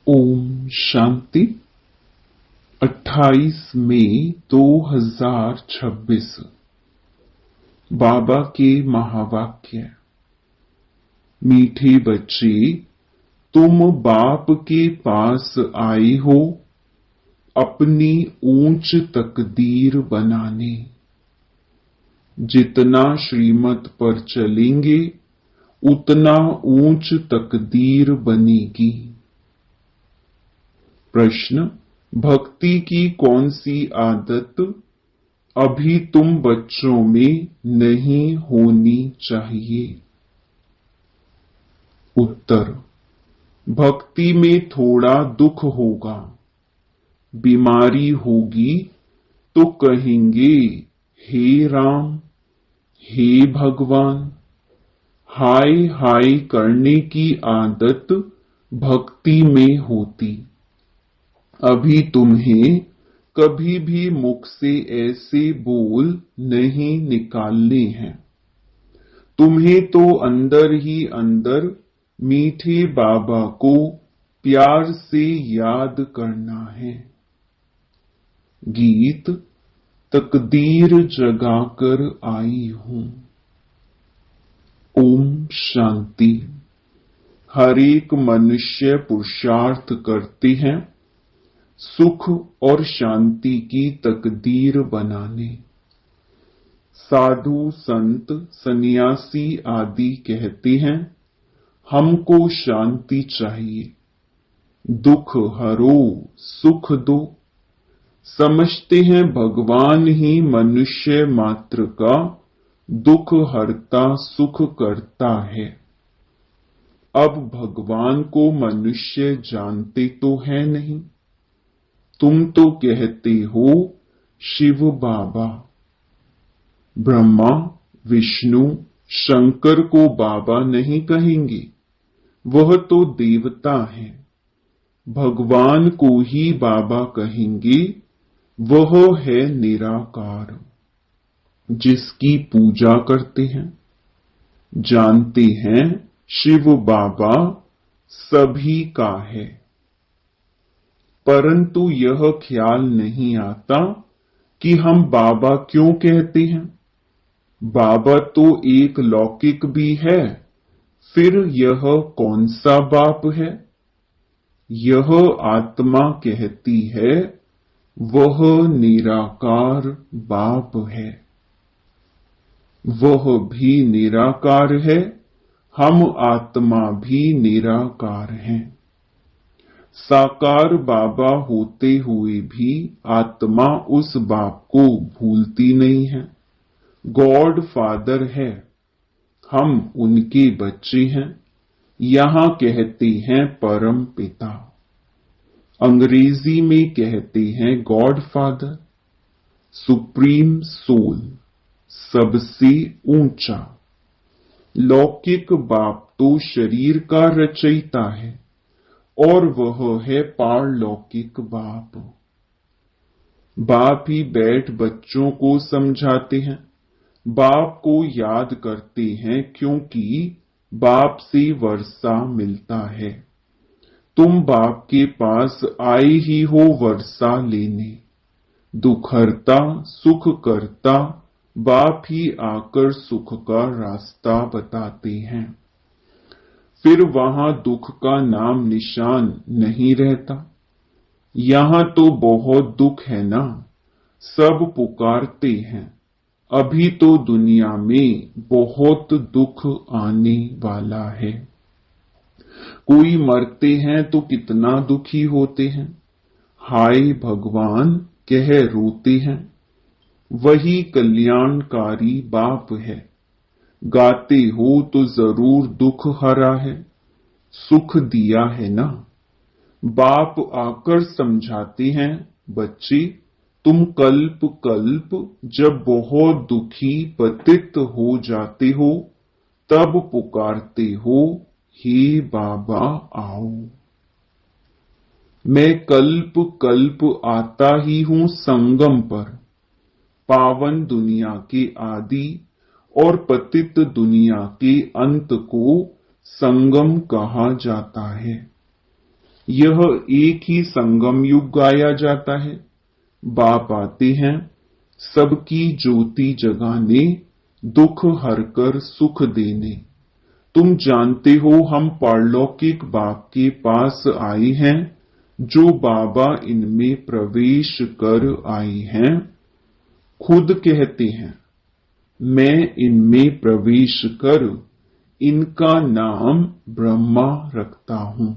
ओम शांति। 28 मई 2026। बाबा के महावाक्य। मीठे बच्चे, तुम बाप के पास आए हो अपनी ऊंच तकदीर बनाने। जितना श्रीमत पर चलेंगे उतना ऊंच तकदीर बनेगी। प्रश्न: भक्ति की कौन सी आदत अभी तुम बच्चों में नहीं होनी चाहिए? उत्तर: भक्ति में थोड़ा दुख होगा, बीमारी होगी तो कहेंगे हे राम, हे भगवान। हाय हाय करने की आदत भक्ति में होती। अभी तुम्हें कभी भी मुख से ऐसे बोल नहीं निकालने हैं। तुम्हें तो अंदर ही अंदर मीठे बाबा को प्यार से याद करना है। गीत: तकदीर जगाकर आई हूं। ओम शांति। हर एक मनुष्य पुरुषार्थ करते हैं सुख और शांति की तकदीर बनाने। साधु संत सन्यासी आदि कहते हैं हमको शांति चाहिए, दुख हरो सुख दो। समझते हैं भगवान ही मनुष्य मात्र का दुख हरता सुख करता है। अब भगवान को मनुष्य जानते तो है नहीं। तुम तो कहते हो शिव बाबा। ब्रह्मा विष्णु शंकर को बाबा नहीं कहेंगे, वह तो देवता है। भगवान को ही बाबा कहेंगे, वह है निराकार, जिसकी पूजा करते हैं। जानते हैं शिव बाबा सभी का है, परंतु यह ख्याल नहीं आता कि हम बाबा क्यों कहते हैं। बाबा तो एक लौकिक भी है, फिर यह कौन सा बाप है? यह आत्मा कहती है वह निराकार बाप है। वह भी निराकार है, हम आत्मा भी निराकार हैं। साकार बाबा होते हुए भी आत्मा उस बाप को भूलती नहीं है। गॉड फादर है, हम उनके बच्चे हैं। यहां कहते हैं परम पिता, अंग्रेजी में कहते हैं गॉड फादर। सुप्रीम सोल, सबसे ऊंचा। लौकिक बाप तो शरीर का रचयिता है और वह है पारलौकिक बाप। बाप ही बैठ बच्चों को समझाते हैं, बाप को याद करते हैं, क्योंकि बाप से वर्षा मिलता है। तुम बाप के पास आए ही हो वर्षा लेने। दुख हरता सुख करता बाप ही आकर सुख का रास्ता बताते हैं। फिर वहां दुख का नाम निशान नहीं रहता। यहां तो बहुत दुख है ना, सब पुकारते हैं। अभी तो दुनिया में बहुत दुख आने वाला है। कोई मरते हैं तो कितना दुखी होते हैं, हाय भगवान कह रोते हैं। वही कल्याणकारी बाप है। गाते हो तो जरूर दुख हरा है, सुख दिया है ना। बाप आकर समझाते हैं, बच्चे तुम कल्प कल्प जब बहुत दुखी पतित हो जाते हो तब पुकारते हो हे बाबा आओ। मैं कल्प कल्प आता ही हूं संगम पर। पावन दुनिया के आदि और पतित दुनिया के अंत को संगम कहा जाता है। यह एक ही संगम युग गाया जाता है। बाप आते हैं सबकी ज्योति जगाने, दुख हरकर सुख देने। तुम जानते हो हम पारलौकिक बाप के पास आए हैं, जो बाबा इनमें प्रवेश कर आए हैं। खुद कहते हैं मैं इनमें प्रवेश कर इनका नाम ब्रह्मा रखता हूं।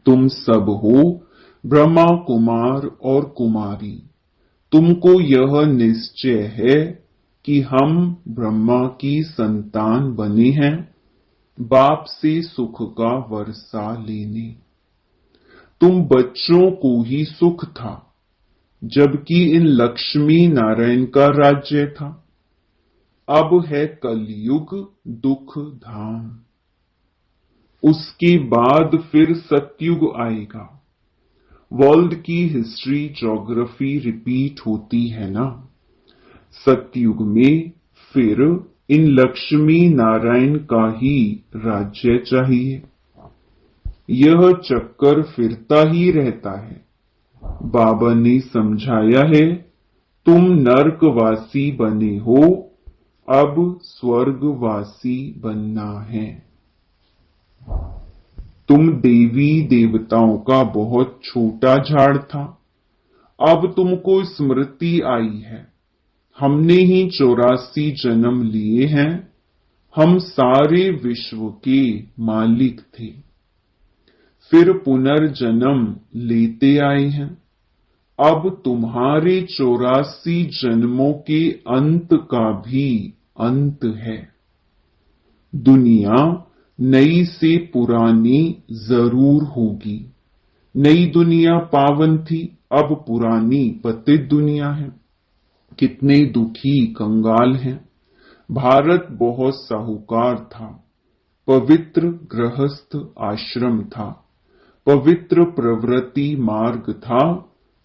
तुम सब हो ब्रह्मा कुमार और कुमारी। तुमको यह निश्चय है कि हम ब्रह्मा की संतान बने हैं, बाप से सुख का वर्षा लेने। तुम बच्चों को ही सुख था, जबकि इन लक्ष्मी नारायण का राज्य था। अब है कलयुग दुख धाम, उसके बाद फिर सतयुग आएगा। वर्ल्ड की हिस्ट्री ज्योग्राफी रिपीट होती है ना। सतयुग में फिर इन लक्ष्मी नारायण का ही राज्य चाहिए। यह चक्कर फिरता ही रहता है। बाबा ने समझाया है तुम नरकवासी बने हो, अब स्वर्गवासी बनना है। तुम देवी देवताओं का बहुत छोटा झाड़ था, अब तुमको स्मृति आई है। हमने ही 84 जन्म लिए हैं, हम सारे विश्व के मालिक थे, फिर पुनर्जन्म लेते आए हैं। अब तुम्हारे 84 जन्मों के अंत का भी अंत है। दुनिया नई से पुरानी जरूर होगी। नई दुनिया पावन थी, अब पुरानी पतित दुनिया है। कितने दुखी कंगाल हैं। भारत बहुत साहूकार था, पवित्र गृहस्थ आश्रम था, पवित्र प्रवृत्ति मार्ग था,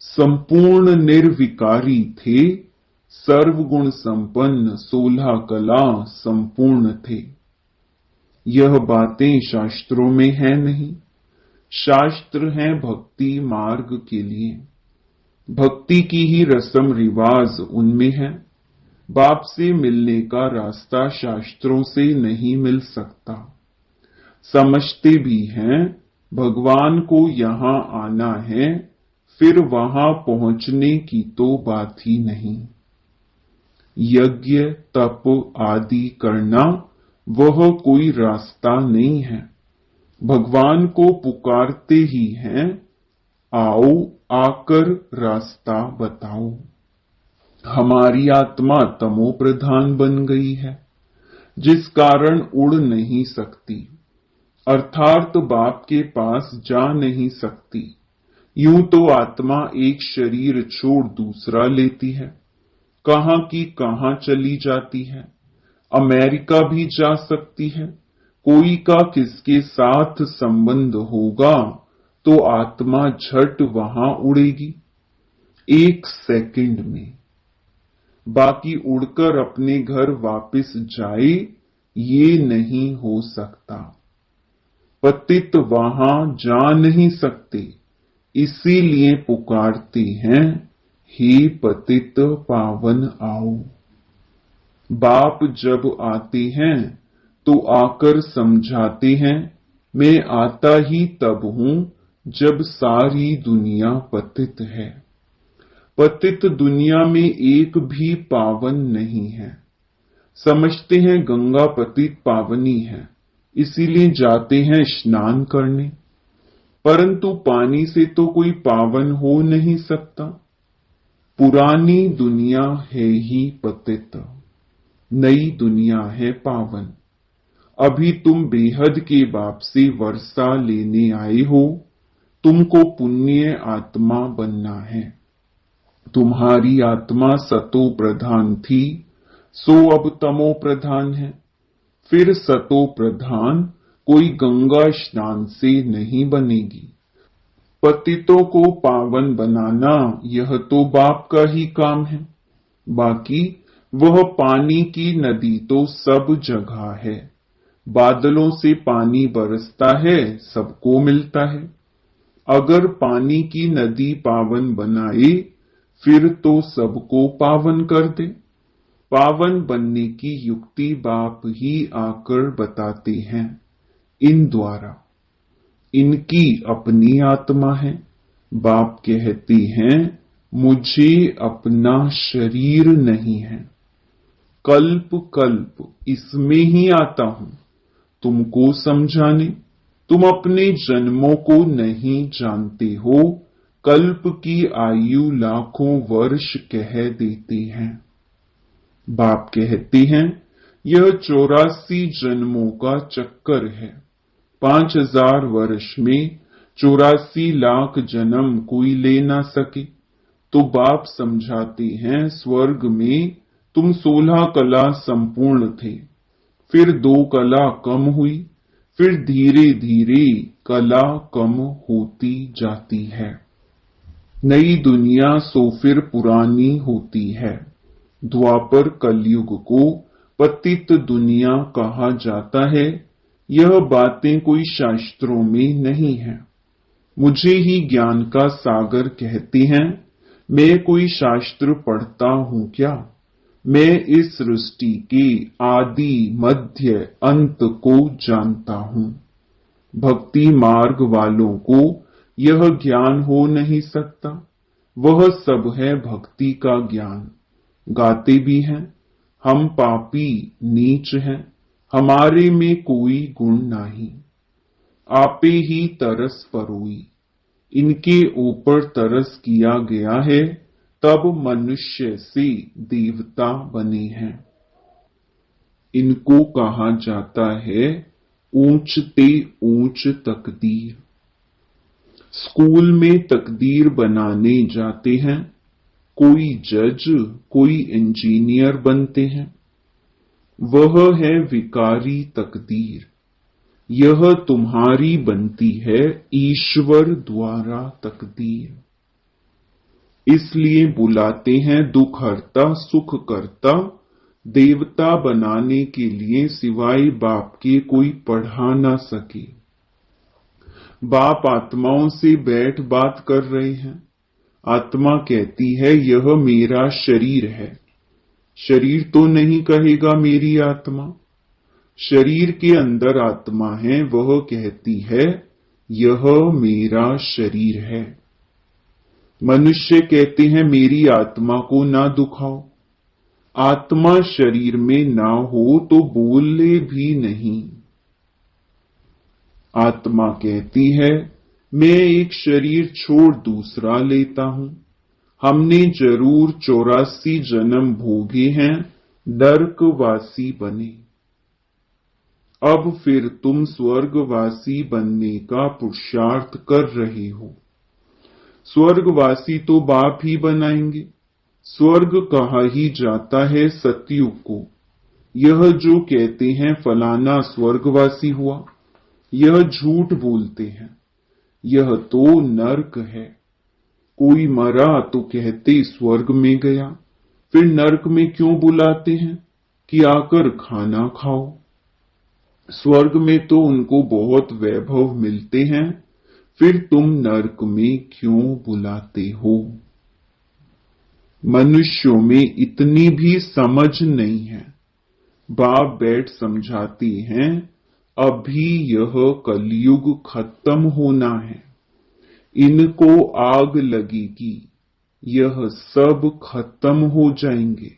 संपूर्ण निर्विकारी थे, सर्वगुण संपन्न 16 कला संपूर्ण थे। यह बातें शास्त्रों में है नहीं, शास्त्र हैं भक्ति मार्ग के लिए। भक्ति की ही रस्म रिवाज उनमें है। बाप से मिलने का रास्ता शास्त्रों से नहीं मिल सकता। समझते भी हैं भगवान को यहाँ आना है, फिर वहां पहुंचने की तो बात ही नहीं। यज्ञ तप आदि करना वह कोई रास्ता नहीं है। भगवान को पुकारते ही हैं, आओ आकर रास्ता बताओ। हमारी आत्मा तमो प्रधान बन गई है, जिस कारण उड़ नहीं सकती, अर्थात बाप के पास जा नहीं सकती। यूं तो आत्मा एक शरीर छोड़ दूसरा लेती है, कहां की कहां चली जाती है। अमेरिका भी जा सकती है। कोई का किसके साथ संबंध होगा तो आत्मा झट वहां उड़ेगी, 1 सेकंड में। बाकी उड़कर अपने घर वापस जाए, ये नहीं हो सकता। पतित वहां जा नहीं सकते, इसीलिए पुकारते हैं, हे पतित पावन आओ। बाप जब आते हैं तो आकर समझाते हैं, मैं आता ही तब हूं जब सारी दुनिया पतित है। पतित दुनिया में एक भी पावन नहीं है। समझते हैं गंगा पतित पावनी है, इसीलिए जाते हैं स्नान करने, परंतु पानी से तो कोई पावन हो नहीं सकता। पुरानी दुनिया है ही पतित, नई दुनिया है पावन। अभी तुम बेहद के बाप से वर्षा लेने आए हो, तुमको पुण्य आत्मा बनना है। तुम्हारी आत्मा सतो प्रधान थी, सो अब तमो प्रधान है। फिर सतो प्रधान कोई गंगा स्नान से नहीं बनेगी। पतितों को पावन बनाना यह तो बाप का ही काम है। बाकी वह पानी की नदी तो सब जगह है। बादलों से पानी बरसता है, सबको मिलता है। अगर पानी की नदी पावन बनाए फिर तो सबको पावन कर दे। पावन बनने की युक्ति बाप ही आकर बताते हैं इन द्वारा। इनकी अपनी आत्मा है। बाप कहते हैं मुझे अपना शरीर नहीं है, कल्प कल्प इसमें ही आता हूं तुमको समझाने। तुम अपने जन्मों को नहीं जानते हो, कल्प की आयु लाखों वर्ष कह देते हैं। बाप कहते हैं यह 84 जन्मों का चक्कर है। 5000 वर्ष में 84 लाख जन्म कोई ले ना सके। तो बाप समझाते हैं स्वर्ग में तुम 16 कला संपूर्ण थे, फिर 2 कला कम हुई, फिर धीरे धीरे कला कम होती जाती है। नई दुनिया सो फिर पुरानी होती है। द्वापर कलयुग को पतित दुनिया कहा जाता है। यह बातें कोई शास्त्रों में नहीं है, मुझे ही ज्ञान का सागर कहते हैं। मैं कोई शास्त्र पढ़ता हूं क्या? मैं इस सृष्टि के आदि मध्य अंत को जानता हूं। भक्ति मार्ग वालों को यह ज्ञान हो नहीं सकता। वह सब है भक्ति का ज्ञान। गाते भी हैं हम पापी नीच हैं, हमारे में कोई गुण नहीं। आपे ही तरस परोई, इनके ऊपर तरस किया गया है, तब मनुष्य से देवता बने हैं। इनको कहा जाता है ऊंचते ऊंच तकदीर। स्कूल में तकदीर बनाने जाते हैं, कोई जज कोई इंजीनियर बनते हैं। वह है विकारी तकदीर। यह तुम्हारी बनती है ईश्वर द्वारा तकदीर। इसलिए बुलाते हैं दुख हरता सुख करता। देवता बनाने के लिए सिवाय बाप के कोई पढ़ा ना सके। बाप आत्माओं से बैठ बात कर रहे हैं। आत्मा कहती है यह मेरा शरीर है। शरीर तो नहीं कहेगा मेरी आत्मा। शरीर के अंदर आत्मा है, वह कहती है यह मेरा शरीर है। मनुष्य कहते हैं मेरी आत्मा को ना दुखाओ। आत्मा शरीर में ना हो तो बोले भी नहीं। आत्मा कहती है मैं एक शरीर छोड़ दूसरा लेता हूं। हमने जरूर 84 जन्म भोगे हैं, नरकवासी बने। अब फिर तुम स्वर्गवासी बनने का पुरुषार्थ कर रहे हो। स्वर्गवासी तो बाप ही बनाएंगे। स्वर्ग कहा ही जाता है सतयुग को। यह जो कहते हैं फलाना स्वर्गवासी हुआ, यह झूठ बोलते हैं। यह तो नरक है। कोई मरा तो कहते स्वर्ग में गया, फिर नरक में क्यों बुलाते हैं कि आकर खाना खाओ। स्वर्ग में तो उनको बहुत वैभव मिलते हैं, फिर तुम नरक में क्यों बुलाते हो। मनुष्यों में इतनी भी समझ नहीं है। बाप बैठ समझाते हैं अभी यह कलयुग खत्म होना है। इनको आग लगेगी, यह सब खत्म हो जाएंगे।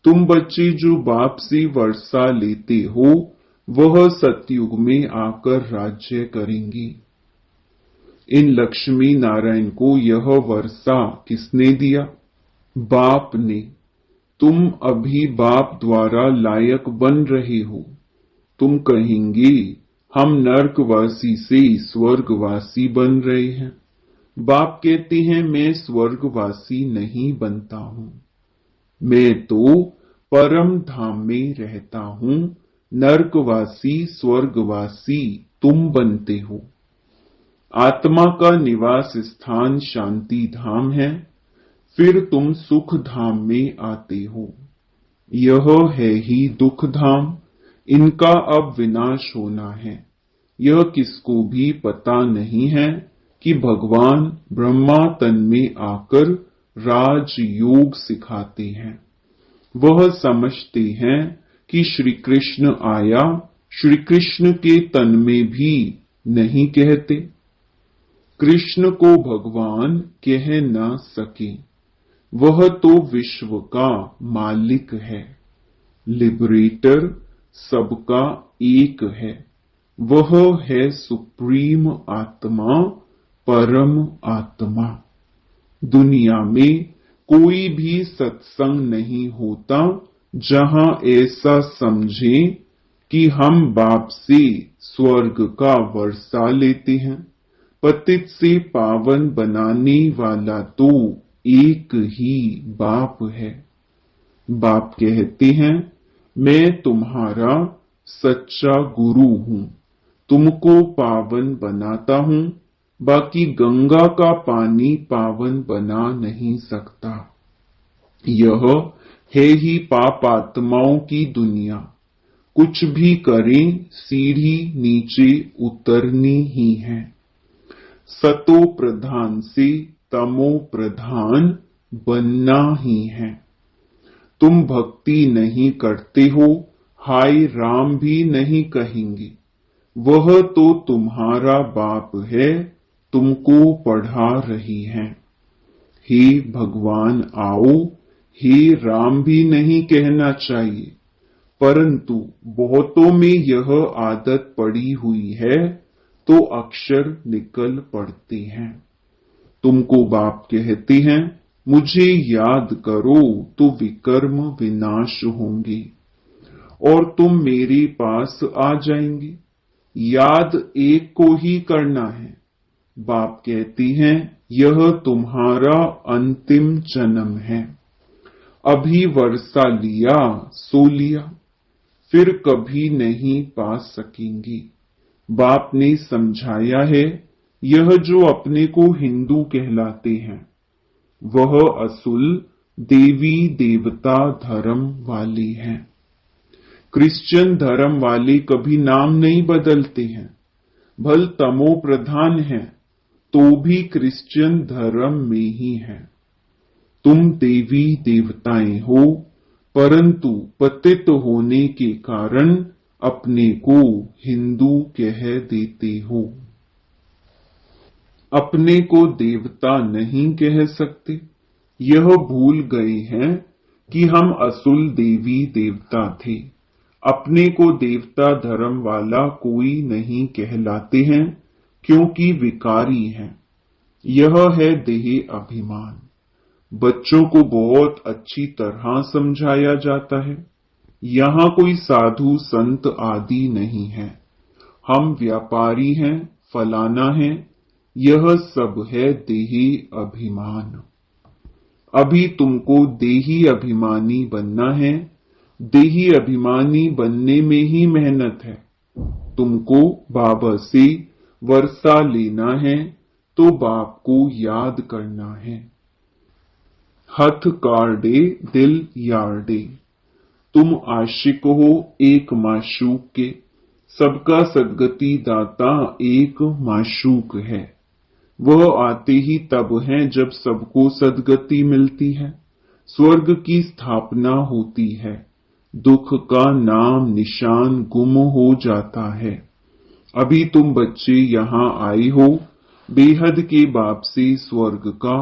तुम बच्चे जो बाप से वर्षा लेते हो वह सतयुग में आकर राज्य करेंगे। इन लक्ष्मी नारायण को यह वर्षा किसने दिया? बाप ने। तुम अभी बाप द्वारा लायक बन रहे हो। तुम कहेंगे हम नरकवासी से स्वर्गवासी बन रहे हैं। बाप कहते हैं मैं स्वर्गवासी नहीं बनता हूं, मैं तो परम धाम में रहता हूं। नरकवासी स्वर्गवासी तुम बनते हो। आत्मा का निवास स्थान शांति धाम है, फिर तुम सुख धाम में आते हो। यह है ही दुख धाम। इनका अब विनाश होना है। यह किसको भी पता नहीं है, कि भगवान ब्रह्मा तन में आकर राजयोग सिखाते हैं। वह समझते हैं कि श्री कृष्ण आया, श्री कृष्ण के तन में भी नहीं कहते। कृष्ण को भगवान कह न सके, वह तो विश्व का मालिक है, लिबरेटर, सबका एक है। वह है सुप्रीम आत्मा, परम आत्मा। दुनिया में कोई भी सत्संग नहीं होता जहां ऐसा समझे कि हम बाप से स्वर्ग का वर्षा लेते हैं। पतित से पावन बनाने वाला तो एक ही बाप है। बाप कहते हैं, मैं तुम्हारा सच्चा गुरु हूं, तुमको पावन बनाता हूं, बाकी गंगा का पानी पावन बना नहीं सकता। यह है ही पापात्माओं की दुनिया। कुछ भी करें, सीढ़ी नीचे उतरनी ही है। सतो प्रधान से तमो प्रधान बनना ही है। तुम भक्ति नहीं करते हो, हाय राम भी नहीं कहेंगे। वह तो तुम्हारा बाप है, तुमको पढ़ा रही है। हे भगवान आओ, हे राम भी नहीं कहना चाहिए, परंतु बहुतों में यह आदत पड़ी हुई है तो अक्षर निकल पड़ते हैं। तुमको बाप कहते हैं, मुझे याद करो तो विकर्म विनाश होंगे और तुम मेरे पास आ जाएंगे। याद एक को ही करना है। बाप कहती हैं, यह तुम्हारा अंतिम जन्म है। अभी वर्षा लिया सो लिया, फिर कभी नहीं पा सकेंगी। बाप ने समझाया है, यह जो अपने को हिंदू कहलाते हैं, वह असुल देवी देवता धर्म वाले हैं। क्रिश्चियन धर्म वाले कभी नाम नहीं बदलते हैं। भल तमो प्रधान हैं तो भी क्रिश्चियन धर्म में ही है। तुम देवी देवताएं हो, परंतु पतित होने के कारण अपने को हिंदू कह देते हो। अपने को देवता नहीं कह सकते। यह भूल गए हैं कि हम असुल देवी देवता थे। अपने को देवता धर्म वाला कोई नहीं कहलाते हैं, क्योंकि विकारी हैं। यह है देह अभिमान। बच्चों को बहुत अच्छी तरह समझाया जाता है। यहाँ कोई साधु संत आदि नहीं है। हम व्यापारी हैं, फलाना है, यह सब है देही अभिमान। अभी तुमको देही अभिमानी बनना है। देही अभिमानी बनने में ही मेहनत है। तुमको बाबा से वर्षा लेना है तो बाप को याद करना है। हथ काढ़े दिल यार्डे। तुम आशिक हो एक माशूक के, सबका सदगति दाता एक माशूक है। वह आते ही तब हैं जब सबको सदगति मिलती है, स्वर्ग की स्थापना होती है, दुख का नाम निशान गुम हो जाता है। अभी तुम बच्चे यहाँ आए हो, बेहद के बाप से स्वर्ग का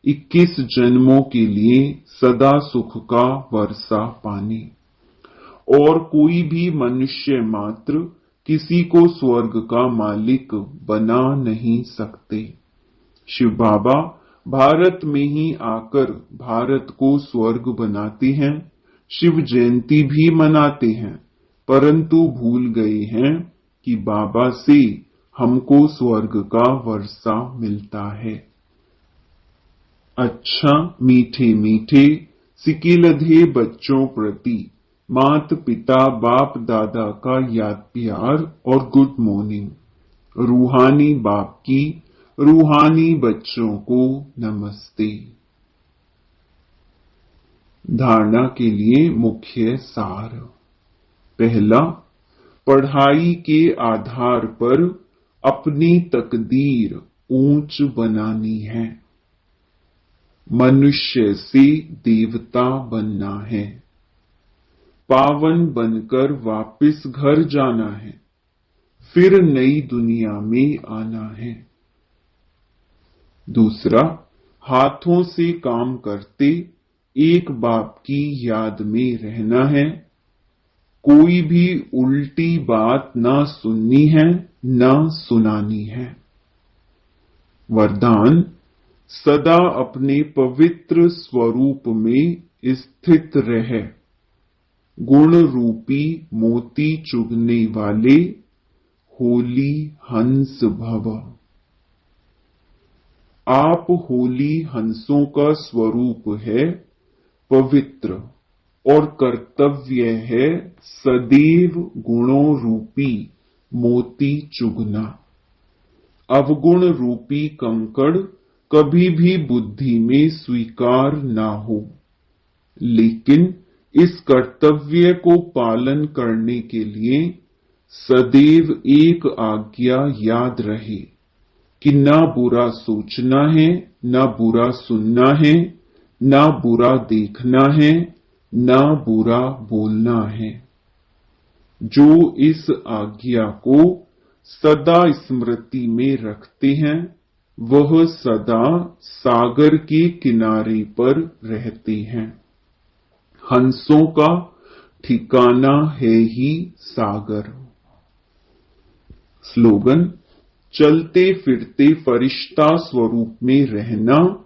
21 जन्मों के लिए सदा सुख का वर्षा पाने। और कोई भी मनुष्य मात्र किसी को स्वर्ग का मालिक बना नहीं सकते। शिव बाबा भारत में ही आकर भारत को स्वर्ग बनाते हैं, शिव जयंती भी मनाते हैं, परंतु भूल गए हैं कि बाबा से हमको स्वर्ग का वर्षा मिलता है। अच्छा मीठे मीठे सिकिलधे बच्चों प्रति मात पिता बाप दादा का याद प्यार और गुड मॉर्निंग। रूहानी बाप की रूहानी बच्चों को नमस्ते। धारणा के लिए मुख्य सार। पहला, पढ़ाई के आधार पर अपनी तकदीर ऊंच बनानी है। मनुष्य से देवता बनना है। पावन बनकर वापस घर जाना है, फिर नई दुनिया में आना है। दूसरा, हाथों से काम करते एक बाप की याद में रहना है। कोई भी उल्टी बात ना सुननी है, ना सुनानी है। वरदान, सदा अपने पवित्र स्वरूप में स्थित रहे। गुण रूपी मोती चुगने वाले होली हंस भव। आप होली हंसों का स्वरूप है पवित्र, और कर्तव्य है सदैव गुणों रूपी मोती चुगना। अवगुण रूपी कंकड़ कभी भी बुद्धि में स्वीकार ना हो, लेकिन इस कर्तव्य को पालन करने के लिए सदैव एक आज्ञा याद रहे कि ना बुरा सोचना है, ना बुरा सुनना है, ना बुरा देखना है, ना बुरा बोलना है। जो इस आज्ञा को सदा स्मृति में रखते हैं, वह सदा सागर के किनारे पर रहते हैं। हंसों का ठिकाना है ही सागर। स्लोगन, चलते फिरते फरिश्ता स्वरूप में रहना,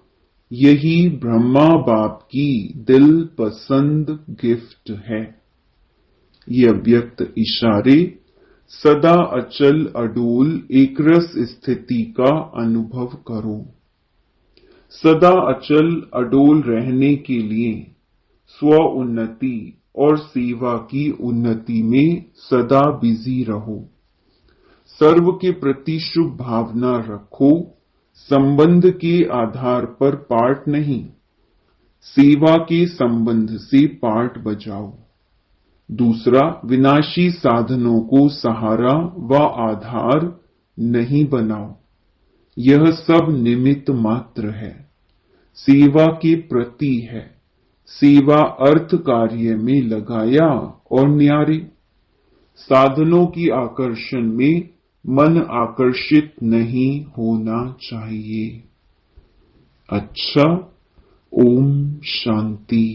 यही ब्रह्मा बाप की दिल पसंद गिफ्ट है। ये अव्यक्त इशारे सदा अचल अडोल एकरस स्थिति का अनुभव करो। सदा अचल अडोल रहने के लिए स्व उन्नति और सेवा की उन्नति में सदा बिजी रहो। सर्व के प्रति शुभ भावना रखो। संबंध के आधार पर पाठ नहीं, सेवा के संबंध से पाठ बजाओ। दूसरा, विनाशी साधनों को सहारा व आधार नहीं बनाओ। यह सब निमित्त मात्र है, सेवा के प्रति है। सेवा अर्थ कार्य में लगाया और न्यारे। साधनों की आकर्षण में मन आकर्षित नहीं होना चाहिए। अच्छा, ओम शांति।